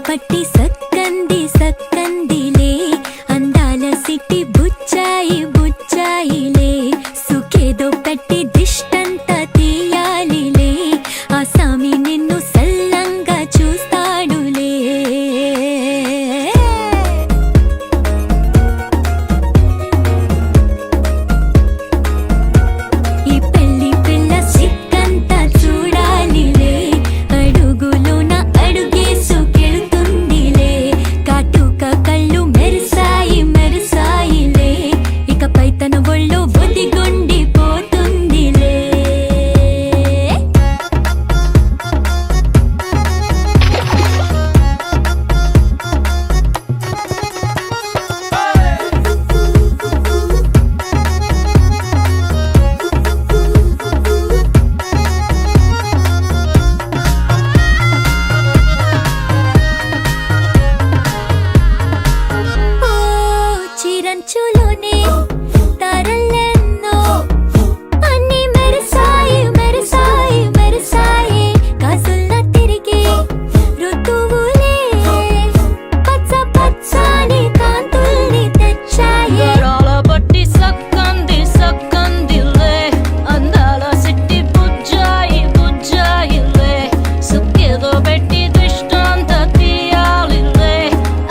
పట్టి సక్కంది సక్కందిలే అందాల సిట్టి బుచ్చాయి బుచ్చాయిలే సుఖేదో పెట్టి దిష్టంతా తీయాలిలే ఆ సామి నిన్ను సల్లంగా చూస్తాడులే ఈ పెళ్లి పిల్ల సిక్కంతా చూడాలిలే అడుగులోన అడుగేసుకెళ్తుందిలే కాటుక కళ్ళు మెరిసాయి మెరిసాయిలే ఇకపై తన ఒళ్ళో ఒదిగొండిపోతుందిలే ఓ చిరంచులోనే తారలెన్నో అన్నీ మెరిసాయి మెరిసాయి మెరిసాయి కాసుల్లా తిరిగి ఋతువులే పచ్చ పచ్చని కాంతుల్ని తెచ్చాయి గరాల బట్టి సక్కంది సక్కందిలే అందాల సిట్టి బుజ్జాయి బుజ్జాయిలే సుక్కేదో పెట్టి దిష్టంత తీయాలిలే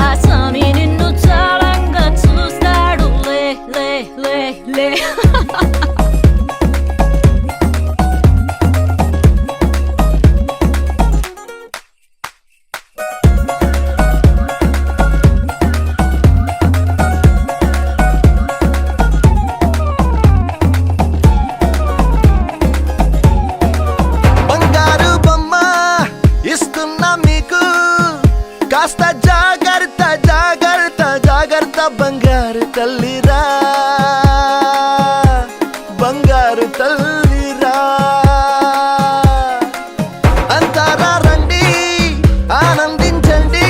ఆ సామి నిన్ను చాలంగా చూస్తాడు లే లే లే లే బంగారు బొమ్మ ఇస్తున్నా మీకు కాస్త జాగ్రత్త జాగ్రత్త జాగ్రత్త బంగారు తల్లిరా బంగారు తల్లిరా అంతారా రండి ఆనందించండి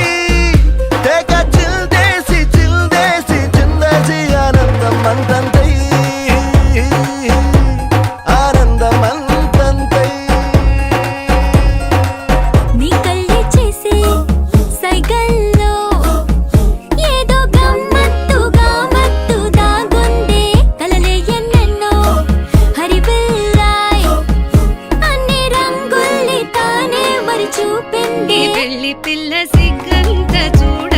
తేక చిల్దేసి చిల్దేసి చిందేసి ఆనందం అంతంతై ఆనందం అంతంతై నీ కళ్ళే చేసే సైగల్లో ఏదో గమ్మత్తుగా మత్తు దాగుందే కలలే ఎన్నెన్నో హరిబిల్లాయ్ అన్ని రంగుల్ని తానే మరి చూపింది ఈ పెళ్లి పిల్ల సిగ్గంత చూడ